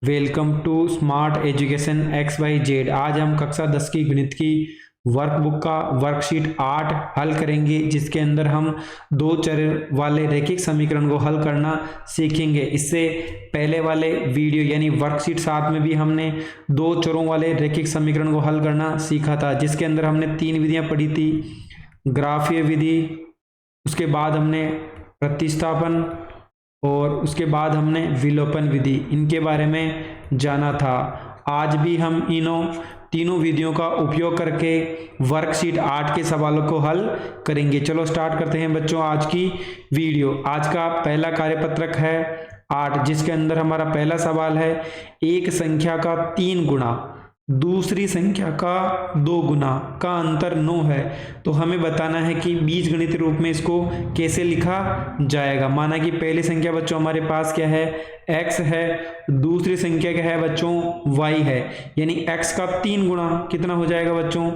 Welcome to smart education X Y Z. आज हम कक्षा 10 की गणित की वर्कबुक का वर्कशीट 8 हल करेंगे, जिसके अंदर हम दो चर वाले रैखिक समीकरण को हल करना सीखेंगे। इससे पहले वाले वीडियो यानी वर्कशीट 7 में भी हमने दो चरों वाले रैखिक समीकरण को हल करना सीखा था, जिसके अंदर हमने 3 विधियां पढ़ी थी। ग्राफीय विधि, उसके बाद हमने प्रतिस्थापन और उसके बाद हमने विलोपन विधि, इनके बारे में जाना था। आज भी हम इन्हों तीनों विधियों का उपयोग करके वर्कशीट 8 के सवालों को हल करेंगे। चलो स्टार्ट करते हैं बच्चों आज की वीडियो। आज का पहला कार्यपत्रक है 8, जिसके अंदर हमारा पहला सवाल है, एक संख्या का 3 गुना दूसरी संख्या का 2 गुना का अंतर 9 है, तो हमें बताना है कि बीजगणित रूप में इसको कैसे लिखा जाएगा। माना कि पहली संख्या बच्चों हमारे पास क्या है, x है, दूसरी संख्या क्या है बच्चों, y है, यानी x का 3 गुना कितना हो जाएगा बच्चों,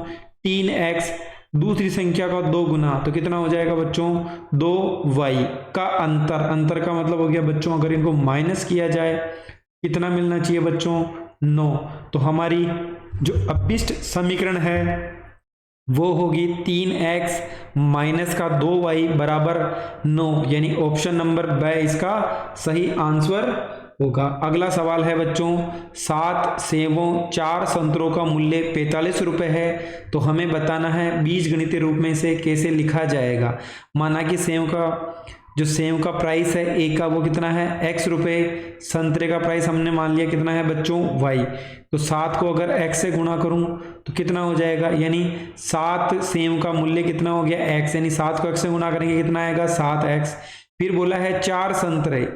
3x, दूसरी संख्या का 2 गुना तो कितना हो जाएगा बच्चों, 2y का अंतर का मतलब हो गया बच्चों, अगर इनको माइनस किया जाए कितना मिलना चाहिए बच्चों, 9। तो हमारी जो अभिष्ट समीकरण है वो होगी 3x माइनस का 2y बराबर 9, यानी ऑप्शन नंबर ब इसका सही आंसर होगा। अगला सवाल है बच्चों, 7 सेबों 4 संतरों का मूल्य 45 रुपए है, तो हमें बताना है बीजगणितीय रूप में इसे कैसे लिखा जाएगा। माना कि सेब का प्राइस है ए का वो कितना है, x रुपए, संतरे का प्राइस हमने मान लिया कितना है बच्चों, y। तो 7 को अगर x से गुणा करूं तो कितना हो जाएगा, यानी 7 सेब का मूल्य कितना हो गया x, यानी 7 को x से गुणा करेंगे कितना आएगा 7x। फिर बोला है 4 संतरे,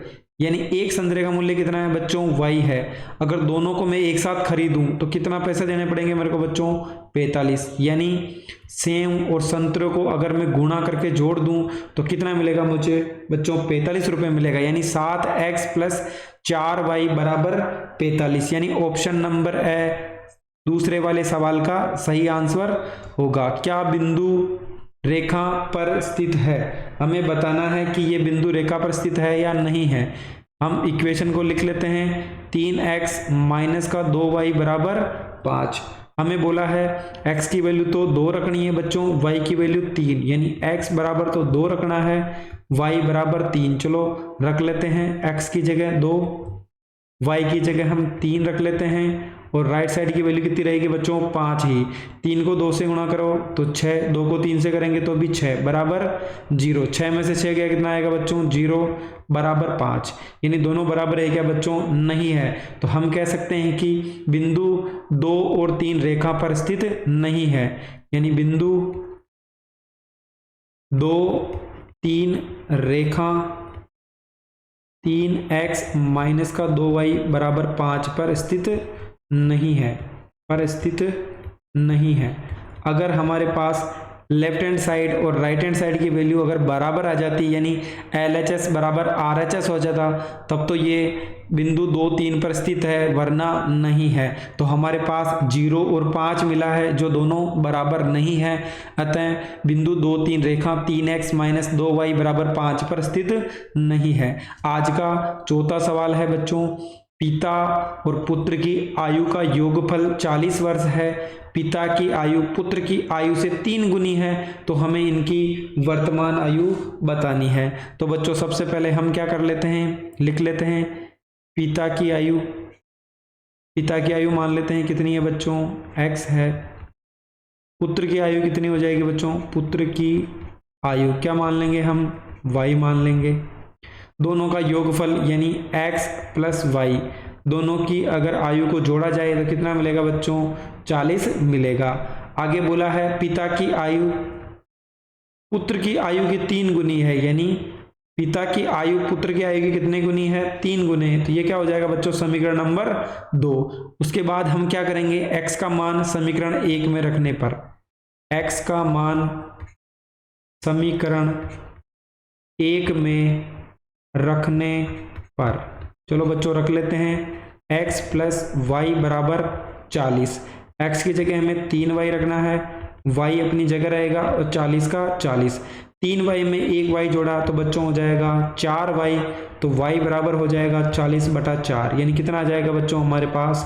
यानी एक संतरे का मूल्य कितना है बच्चों, y है। अगर दोनों को मैं एक साथ खरीदूं तो कितना पैसे देने पड़ेंगे मेरे को बच्चों, 45, यानी सेब और संतरे को अगर मैं गुणा करके जोड़ दूं तो कितना मिलेगा मुझे बच्चों, 45 रुपए मिलेगा, यानी 7x प्लस 4y बराबर 45, यानी ऑप्शन नंबर ए दूसरे वाले सवाल का सही आंसर होगा। क्या बिंदु रेखा पर स्थित है, हमें बताना है कि ये बिंदु रेखा पर स्थित है या नहीं है। हम इक्वेशन को लिख लेते हैं, 3x माइनस का 2y बराबर 5। हमें बोला है x की वैल्यू तो 2 रखनी है बच्चों, y की वैल्यू 3, यानी x बराबर तो 2 रखना है, y बराबर 3। चलो रख लेते हैं, x की जगह 2, y की जगह हम 3 रख लेते हैं, और राइट साइड की वैल्यू कितनी रहेगी बच्चों, 5 ही। 3 को 2 से गुणा करो तो 6, 2 को 3 से करेंगे तो भी 6 बराबर 0। 6 में से 6 गया कितना आएगा बच्चों, 0 बराबर 5, यानी दोनों बराबर है क्या बच्चों, नहीं है। तो हम कह सकते हैं कि बिंदु 2 और 3 रेखा पर स्थित नहीं है, यानी बिंदु 2 3 रेखा 3x माइनस का 2y बराबर 5 पर स्थित नहीं है। अगर हमारे पास लेफ्ट हैंड साइड और राइट हैंड साइड की वैल्यू अगर बराबर आ जाती, यानी LHS बराबर RHS हो जाता, तब तो ये बिंदु 2 3 पर स्थित है, वरना नहीं है। तो हमारे पास 0 और 5 मिला है जो दोनों बराबर नहीं है, अतः बिंदु 2 3 रेखा 3x माइनस 2y बराबर 5 पर स्थित नहीं है। आज का चौथा सवाल है बच्चों, पिता और पुत्र की आयु का योगफल 40 वर्ष है, पिता की आयु पुत्र की आयु से 3 गुनी है, तो हमें इनकी वर्तमान आयु बतानी है। तो बच्चों सबसे पहले हम क्या कर लेते हैं, लिख लेते हैं पिता की आयु मान लेते हैं कितनी है बच्चों, x है। पुत्र की आयु कितनी हो जाएगी बच्चों, पुत्र की आयु क्या मान लेंगे हम, y मान लेंगे। दोनों का योगफल यानी x प्लस y, दोनों की अगर आयु को जोड़ा जाए तो कितना मिलेगा बच्चों, 40 मिलेगा। आगे बोला है पिता की आयु पुत्र की आयु की 3 गुनी है, यानी पिता की आयु पुत्र की आयु की कितने गुनी है, 3 गुने है, तो ये क्या हो जाएगा बच्चों, समीकरण नंबर 2। उसके बाद हम क्या करेंगे, x का मान समीकरण 1 में रखने पर, x का मान समीकरण 1 में रखने पर, चलो बच्चों रख लेते हैं, x प्लस वाई बराबर 40। x की जगह हमें 3y रखना है, y अपनी जगह रहेगा और 40 का 40, 3y में 1y जोड़ा तो बच्चों हो जाएगा 4y, तो y बराबर हो जाएगा 40/4, यानी कितना आ जाएगा बच्चों हमारे पास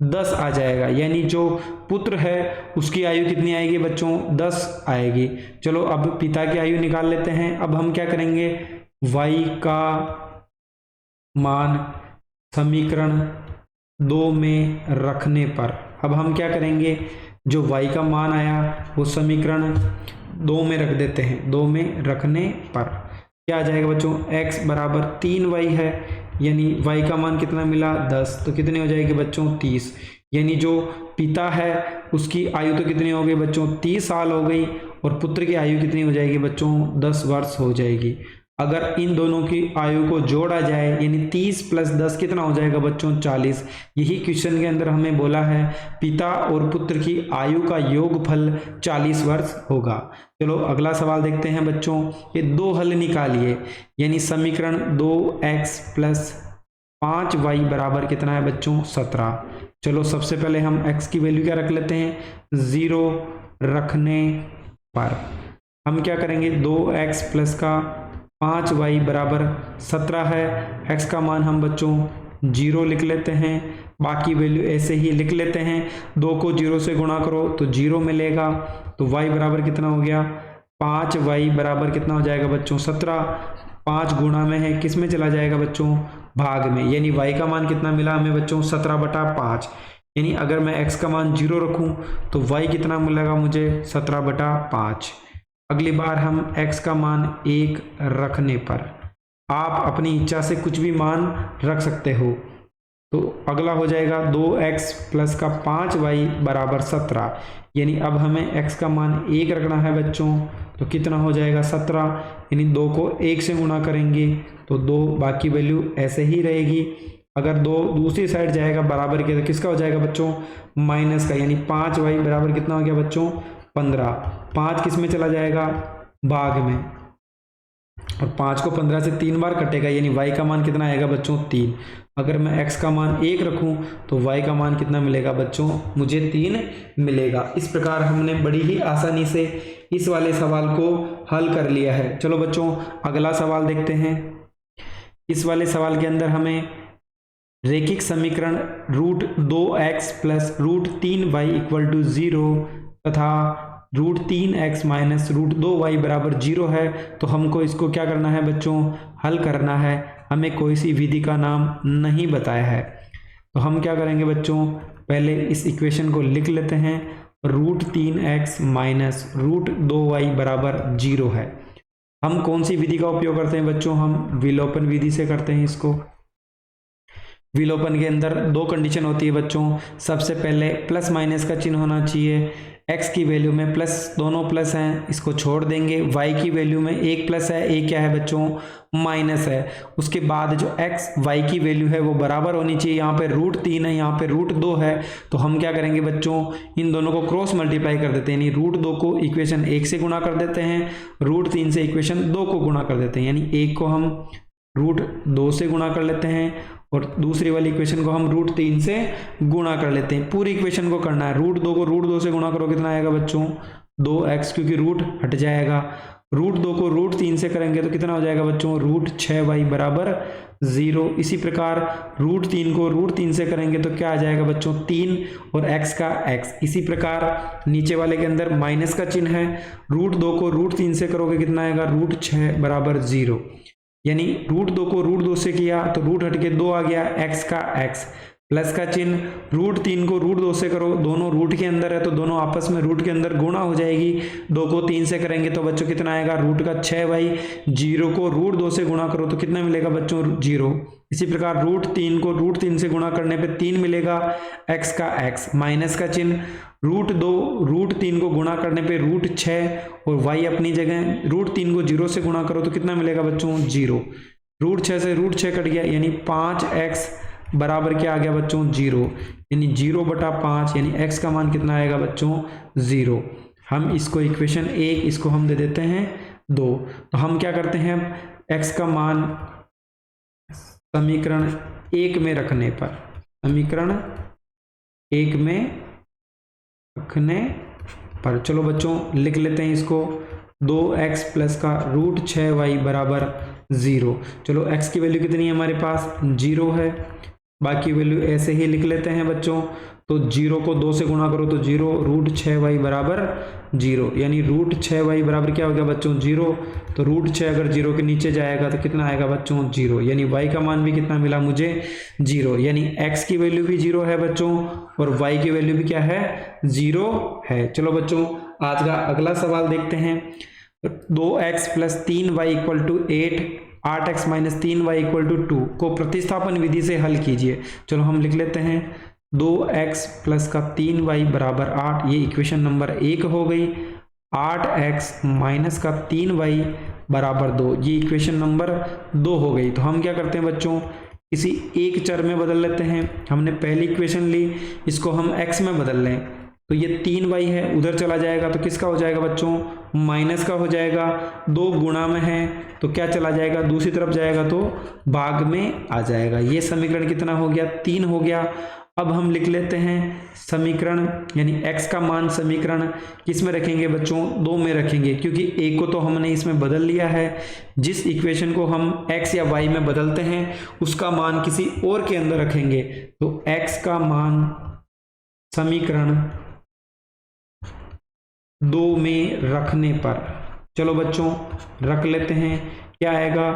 10 आ जाएगा। यानी जो पुत्र है उसकी आयु कितनी आएगी बच्चों 10 आएगी। चलो अब पिता की आयु निकाल लेते हैं। अब हम क्या करेंगे, y का मान समीकरण 2 में रखने पर, अब हम क्या करेंगे, जो y का मान आया वो समीकरण 2 में रख देते हैं। 2 में रखने पर क्या आ जाएगा बच्चों, x बराबर 3y है, यानी y का मान कितना मिला 10, तो कितनी हो जाएगी बच्चों 30। यानी जो पिता है उसकी आयु तो कितनी हो गई बच्चों 30 साल हो गई, और पुत्र की आयु कितनी हो जाएगी बच्चों 10 वर्ष हो जाएगी। अगर इन दोनों की आयु को जोड़ा जाए यानी 30 + 10 कितना हो जाएगा बच्चों 40। यही क्वेश्चन के अंदर हमें बोला है पिता और पुत्र की आयु का योगफल 40 वर्ष होगा। चलो अगला सवाल देखते हैं बच्चों। ये दो हल निकालिए, यानी समीकरण 2x + 5y बराबर कितना है बच्चों 17। चलो सबसे पहले हम x की वैल्यू क्या रख लेते हैं, 0 रखने पर हम क्या करेंगे, 2x + का 5y बराबर 17 है। x का मान हम बच्चों 0 लिख लेते हैं, बाकी वैल्यू ऐसे ही लिख लेते हैं। 2 को 0 से गुणा करो तो 0 मिलेगा, तो y बराबर कितना हो गया 5y बराबर कितना हो जाएगा बच्चों 17। 5 गुणा में है, किस में चला जाएगा बच्चों भाग में, यानी y का मान कितना मिला हमें बच्चों 17/5। यानी अगर मैं x का मान 0 रखूं तो y कितना मिलेगा मुझे 17/5। अगली बार हम x का मान 1 रखने पर, आप अपनी इच्छा से कुछ भी मान रख सकते हो। तो अगला हो जाएगा 2x + का 5y बराबर 17, यानी अब हमें x का मान 1 रखना है बच्चों, तो कितना हो जाएगा 17, यानी 2 को 1 से गुणा करेंगे तो 2, बाकी वैल्यू ऐसे ही रहेगी। अगर 2 दूसरी साइड जाएगा बराबर के, तो किसका हो जाएगा बच्चों माइनस का, यानी 5y बराबर कितना हो गया बच्चों 15। 5 किस में चला जाएगा भाग में, और 5 को 15 से 3 बार कटेगा, यानी y का मान कितना आएगा बच्चों 3। अगर मैं x का मान 1 रखूं तो y का मान कितना मिलेगा बच्चों मुझे 3 मिलेगा। इस प्रकार हमने बड़ी ही आसानी से इस वाले सवाल को हल कर लिया है। चलो बच्चों अगला सवाल देखते हैं। इस वाले सवाल के अंदर हमें रेखिक समीकरण √2x + √3y = 0 तथा √3x - √2y बराबर 0 है, तो हमको इसको क्या करना है बच्चों हल करना है। हमें कोई सी विधि का नाम नहीं बताया है, तो हम क्या करेंगे बच्चों, पहले इस इक्वेशन को लिख लेते हैं। √3x - √2y बराबर 0 है। हम कौन सी विधि का उपयोग करते हैं बच्चों, हम विलोपन विधि से करते हैं इसको। विलोपन के अंदर 2 कंडीशन होती है बच्चों। सबसे पहले प्लस माइनस का चिन्ह होना चाहिए, x की वैल्यू में प्लस, दोनों प्लस हैं, इसको छोड़ देंगे। y की वैल्यू में एक प्लस है, एक क्या है बच्चों माइनस है। उसके बाद जो x y की वैल्यू है वो बराबर होनी चाहिए। यहाँ पे √3 है, यहाँ पे √2 है, तो हम क्या करेंगे बच्चों इन दोनों को क्रॉस मल्टीप्लाई कर देते हैं, यानी √2 को इक्वेशन 1 से गुणा कर देते हैं, √3 से इक्वेशन 2 को गुणा कर देते हैं, यानी 1 को हम √2 से गुणा कर लेते हैं और दूसरी वाली इक्वेशन को हम √3 से गुणा कर लेते हैं। पूरी इक्वेशन को करना है, √2 को √2 से गुणा करो कितना आएगा बच्चों 2x, क्योंकि रूट हट जाएगा। √2 को √3 से करेंगे तो कितना हो जाएगा बच्चों √6y बराबर 0। इसी प्रकार √3 को √3 से करेंगे तो क्या आ जाएगा बच्चों 3 और x का x। इसी प्रकार नीचे वाले के अंदर माइनस का चिन्ह है, √2 को √3 से करोगे कितना आएगा √6 बराबर 0, यानी √2 को √2 से किया तो रूट हट के 2 आ गया, x का x। प्लस का चिन्ह, √3 को √2 से करो, दोनों रूट के अंदर है तो दोनों आपस में रूट के अंदर गुणा हो जाएगी। 2 को 3 से करेंगे तो बच्चों कितना आएगा रूट का 6y। 0 को √2 से गुणा करो तो कितना मिलेगा बच्चों 0। इसी प्रकार √3 को √3 से गुणा करने पे 3 मिलेगा, x का x। माइनस का चिन्ह, √2 √3 को गुणा करने पे √6 और y अपनी जगह, √3 को 0 से गुणा करो तो कितना मिलेगा बच्चों 0। √6 से √6 कट गया, यानी 5x बराबर क्या आ गया बच्चों 0, यानी 0/5, यानी x का मान कितना आएगा बच्चों 0। हम इसको इक्वेशन 1, इसको हम दे देते हैं 2। तो हम क्या करते हैं, x का मान समीकरण 1 में रखने पर, समीकरण 1 में रखने पर, चलो बच्चों लिख लेते हैं इसको। 2x + का √6y बराबर 0। चलो x की वैल्यू कितनी है हमारे पास 0 है, बाकी वैल्यू ऐसे ही लिख लेते हैं बच्चों। तो 0 को 2 से गुणा करो तो 0, रूट 6y बराबर 0, यानी रूट 6y बराबर क्या हो गया बच्चों 0। तो रूट 6 अगर 0 के नीचे जाएगा तो कितना आएगा बच्चों 0, यानी y का मान भी कितना मिला मुझे 0, यानी x की वैल्यू भी 0 है बच्चों और y की वैल्यू भी क्या है 0 है। चलो बच्चों आज का अगला सवाल देखते हैं। 2x plus 3y equal to 8, 8x minus 3y equal to 2 को प्रतिस्थापन विधि से हल कीजिए। चलो हम लिख लेते हैं 2x प्लस का 3y बराबर 8, ये इक्वेशन नंबर 1 हो गई। 8x माइनस का 3y बराबर 2, ये इक्वेशन नंबर 2 हो गई। तो हम क्या करते हैं बच्चों, किसी एक चर में बदल लेते हैं। हमने पहली इक्वेशन ली, इसको हम x में बदल लें, तो ये 3y है, उधर चला जाएगा तो किसका हो जाएगा बच्चों माइनस का हो जाएगा। 2 गुणा में है तो क्या चला जाएगा दूसरी तरफ जाएगा तो भाग में आ जाएगा। ये समीकरण कितना हो गया 3 हो गया। अब हम लिख लेते हैं समीकरण, यानी x का मान समीकरण किस में रखेंगे बच्चों 2 में रखेंगे, क्योंकि a को तो हमने इसमें बदल लिया है। जिस इक्वेशन को हम x या y में बदलते हैं उसका मान किसी और के अंदर रखेंगे। तो x का मान समीकरण 2 में रखने पर, चलो बच्चों रख लेते हैं, क्या आएगा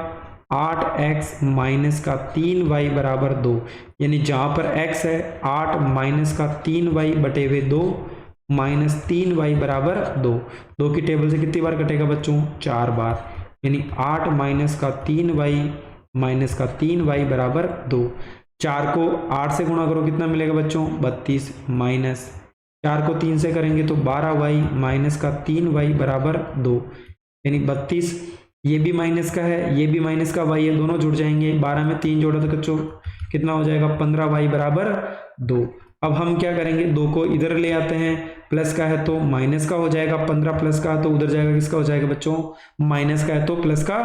8x माइनस का 3y बराबर 2, यानी जहां पर x है 8 माइनस का 3y बटे हुए 2 माइनस 3y बराबर 2। 2 की टेबल से कितनी बार कटेगा बच्चों 4 बार, यानी 8 माइनस का 3y माइनस का 3y बराबर 2। 4 को 8 से गुणा करो कितना मिलेगा बच्चों 32, माइनस 4 को 3 से करेंगे तो 12y माइनस का 3y बराबर 2, यानी 32। ये भी माइनस का है, ये भी माइनस का y है, दोनों जुड़ जाएंगे। 12 में 3 जोड़ा तो बच्चों कितना हो जाएगा 15y बराबर 2। अब हम क्या करेंगे 2 को इधर ले आते हैं, प्लस का है तो माइनस का हो जाएगा, 15 प्लस का तो उधर जाएगा किसका हो जाएगा बच्चों माइनस का है तो प्लस का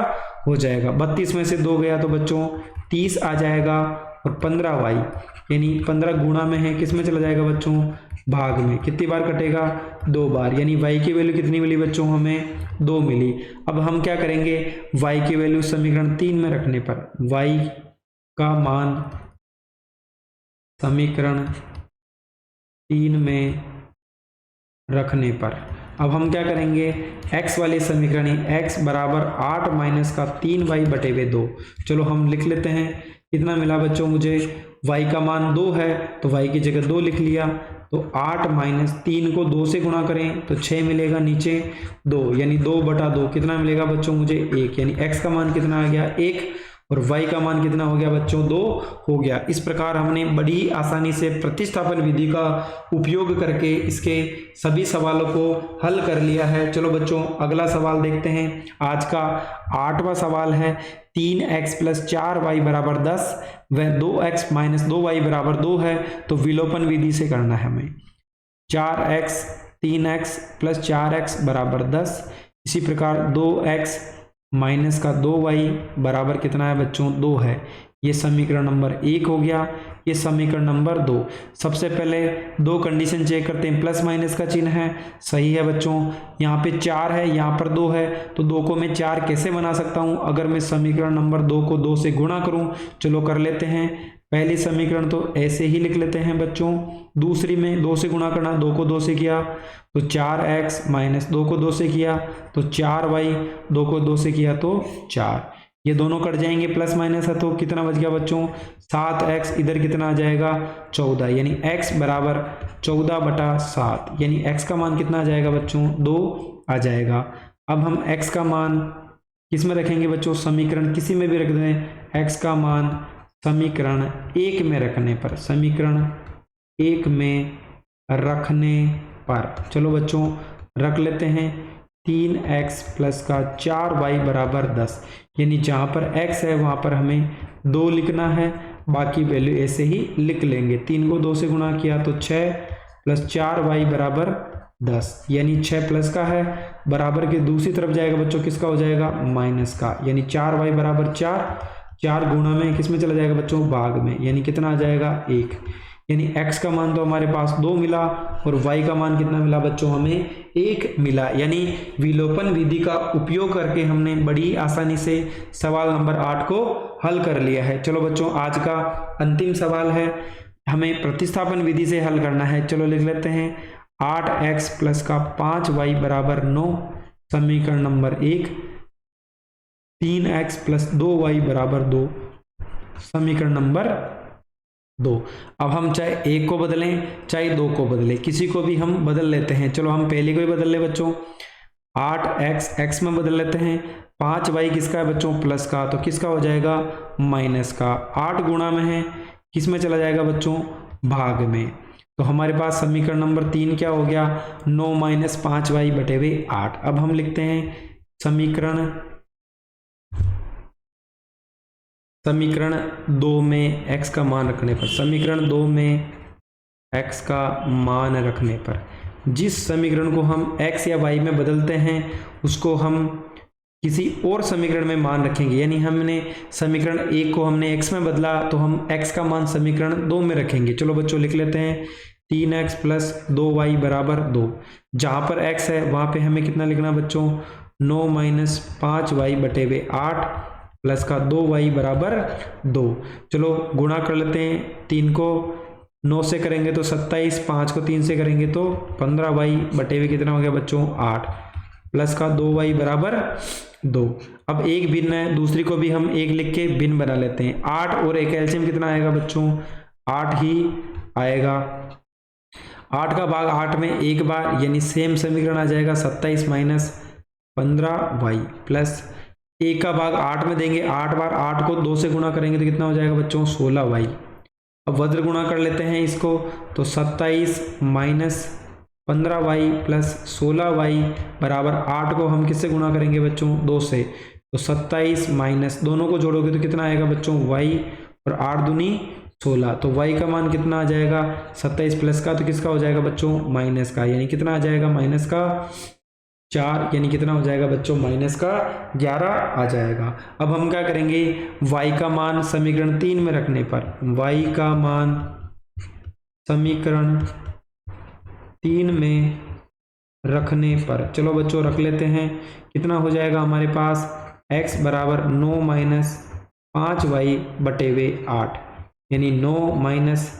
हो जाएगा। 32 में से 2 गया तो बच्चों 30 आ जाएगा और 15y, यानी 15 गुणा में है किस में चला जाएगा बच्चों भाग में। कितनी बार कटेगा 2 बार, यानी y की वैल्यू कितनी मिली बच्चों हमें 2 मिली। अब हम क्या करेंगे y की वैल्यू समीकरण 3 में रखने पर, y का मान समीकरण 3 में रखने पर, अब हम क्या करेंगे x वाले समीकरण x बराबर 8 माइनस का 3y बटे हुए 2। चलो हम लिख लेते हैं कितना मिला बच्चों मुझे, y का मान 2 है तो y की जगह 2 लिख लिया। तो 8 माइनस 3 को 2 से गुणा करें तो 6 मिलेगा, नीचे 2, यानी 2 बटा 2 कितना मिलेगा बच्चों मुझे 1, यानी x का मान कितना आ गया 1 और y का मान कितना हो गया बच्चों 2 हो गया। इस प्रकार हमने बड़ी आसानी से प्रतिस्थापन विधि का उपयोग करके इसके सभी सवालों को हल कर लिया है। चलो बच्चों अगला सवाल देखते हैं। आज का 8वां सवाल है 3x प्लस 4y बराबर 10 व 2x माइनस 2y बराबर 2 है, तो विलोपन विधि से करना है हमें। 4x 3x प्लस 4x बराबर 10, इसी प्रकार 2x माइनस का 2y बराबर कितना है बच्चों 2 है। ये समीकरण नंबर 1 हो गया। ये समीकरण नंबर 2। सबसे पहले 2 कंडीशन चेक करते हैं, प्लस माइनस का चिन्ह है, सही है बच्चों। यहाँ पे 4 है, यहाँ पर 2 है, तो 2 को मैं 4 कैसे बना सकता हूँ अगर मैं समीकरण नंबर 2 को 2 से गुणा करूँ। चलो कर लेते हैं। पहली समीकरण तो ऐसे ही लिख लेते हैं बच्चों, दूसरी में 2 से गुणा करना, 2 को 2 से किया तो 4x माइनस 2 को 2 से किया तो 4y, 2 को 2 से किया तो 4, ये दोनों कट जाएंगे, प्लस माइनस है तो कितना बच गया बच्चों 7x, इधर कितना आ जाएगा 14, यानी x बराबर 14 बटा 7, यानी x का मान कितना आ जाएगा बच्चों 2 आ जाएगा। अब हम x का मान किस में रखेंगे बच्चों, समीकरण किसी में भी रख दें, x का मान समीकरण 1 में रखने पर, समीकरण 1 में रखने पर, चलो बच्चों रख लेते हैं 3x प्लस का 4y बराबर 10, यानी जहाँ पर x है वहाँ पर हमें 2 लिखना है, बाकी वैल्यू ऐसे ही लिख लेंगे। 3 को 2 से गुणा किया तो 6 प्लस 4y बराबर 10, यानी 6 प्लस का है, बराबर के दूसरी तरफ जाएगा बच्चों, किसका हो जाएगा माइनस का, यानी 4y बराबर 4, 4 गुणा में किस में चला जाएगा बच्चों भाग में, यानी कितना आ जाएगा 1, यानी x का मान तो हमारे पास 2 मिला और y का मान कितना मिला बच्चों, हमें 1 मिला। यानी विलोपन विधि का उपयोग करके हमने बड़ी आसानी से सवाल नंबर 8 को हल कर लिया है। चलो बच्चों, आज का अंतिम सवाल है, हमें प्रतिस्थापन विधि से हल करना है। चलो लिख लेते हैं 8x प्लस का 5y बराबर 9, समीकरण नंबर 1। 3x प्लस 2y बराबर 2, समीकरण नंबर 2। अब हम चाहे 1 को बदलें चाहे 2 को बदलें, किसी को भी हम बदल लेते हैं। चलो हम पहले को ही बदल ले बच्चों, 8x x में बदल लेते हैं। 5y किसका है बच्चों, प्लस का, तो किसका हो जाएगा, माइनस का। 8 गुणा में है, किस में चला जाएगा बच्चों, भाग में। तो हमारे पास समीकरण नंबर 3 क्या हो गया, 9 माइनस 5y बटे हुए 8। अब हम लिखते हैं समीकरण 2 में x का मान रखने पर, समीकरण 2 में x का मान रखने पर जिस समीकरण को हम x या y में बदलते हैं उसको हम किसी और समीकरण में मान रखेंगे। यानी हमने समीकरण 1 को हमने x में बदला तो हम x का मान समीकरण 2 में रखेंगे। चलो बच्चों लिख लेते हैं 3x प्लस 2y बराबर 2। जहाँ पर x है वहाँ पे हमें कितना लिखना बच्चों, 9 माइनस 5y बटे हुए 8 प्लस का 2y बराबर 2। चलो गुणा कर लेते हैं, 3 को 9 से करेंगे तो 27, 5 को 3 से करेंगे तो 15y बटे हुए कितना हो गया बच्चों, 8 प्लस का 2y बराबर 2। अब एक भिन्न है, दूसरी को भी हम 1 लिख के भिन्न बना लेते हैं। 8 और 1 एलसीएम कितना आएगा बच्चों, 8 ही आएगा। 8 का भाग 8 में एक बार, यानी सेम समीकरण आ जाएगा 27 माइनस 15y प्लस 1 का भाग 8 में देंगे, 8 बार 8 को 2 से गुणा करेंगे तो कितना हो जाएगा बच्चों, 16y। अब वज्र गुणा कर लेते हैं इसको, तो 27 माइनस 15y प्लस 16y बराबर 8 को हम किससे गुणा करेंगे बच्चों, 2 से, तो 27 माइनस, दोनों को जोड़ोगे तो कितना आएगा बच्चों, y, और 8 दूनी 16, तो y का मान कितना आ जाएगा, 27 प्लस का, तो किसका हो जाएगा बच्चों, माइनस का। यानी कितना आ जाएगा, माइनस का 4, यानी कितना हो जाएगा बच्चों, माइनस का 11 आ जाएगा। अब हम क्या करेंगे, y का मान समीकरण 3 में रखने पर, y का मान समीकरण 3 में रखने पर, चलो बच्चों रख लेते हैं, कितना हो जाएगा हमारे पास, x बराबर 9 माइनस 5y बटे हुए 8, यानी 9 माइनस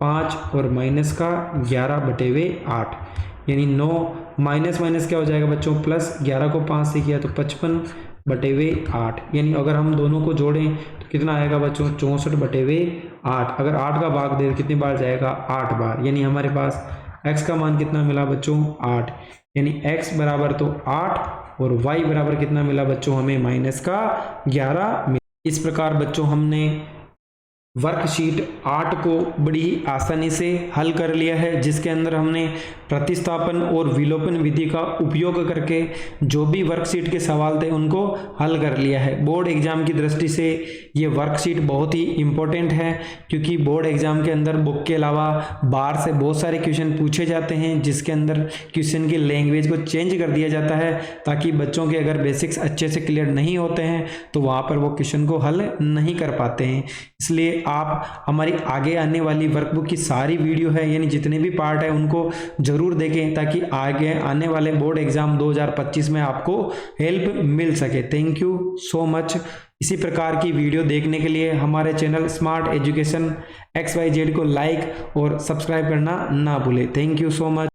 5 और माइनस का 11 बटे हुए 8, यानी 9 माइनस माइनस क्या हो जाएगा बच्चों, प्लस 11 को 5 से किया तो 55 बटे हुए 8, यानी अगर हम दोनों को जोड़ें तो कितना आएगा बच्चों, 64 बटे हुए 8। अगर 8 का भाग दे कितनी बार जाएगा, 8 बार, यानी हमारे पास x का मान कितना मिला बच्चों, 8, यानी x बराबर तो 8 और y बराबर कितना मिला बच्चों, हमें माइनस का 11 मिला। इस प्रकार बच्चों हमने वर्कशीट 8 को बड़ी ही आसानी से हल कर लिया है, जिसके अंदर हमने प्रतिस्थापन और विलोपन विधि का उपयोग करके जो भी वर्कशीट के सवाल थे उनको हल कर लिया है। बोर्ड एग्जाम की दृष्टि से ये वर्कशीट बहुत ही इम्पोर्टेंट है, क्योंकि बोर्ड एग्जाम के अंदर बुक के अलावा बाहर से बहुत सारे क्वेश्चन पूछे जाते हैं, जिसके अंदर क्वेश्चन की लैंग्वेज को चेंज कर दिया जाता है, ताकि बच्चों के अगर बेसिक्स अच्छे से क्लियर नहीं होते हैं तो वहाँ पर वो क्वेश्चन को हल नहीं कर पाते हैं। इसलिए आप हमारी आगे आने वाली वर्कबुक की सारी वीडियो है, यानी जितने भी पार्ट है उनको जरूर देखें, ताकि आगे आने वाले बोर्ड एग्जाम 2025 में आपको हेल्प मिल सके। Thank you so much. इसी प्रकार की वीडियो देखने के लिए हमारे चैनल स्मार्ट एजुकेशन XYZ को लाइक और सब्सक्राइब करना ना भूलें। Thank you so much.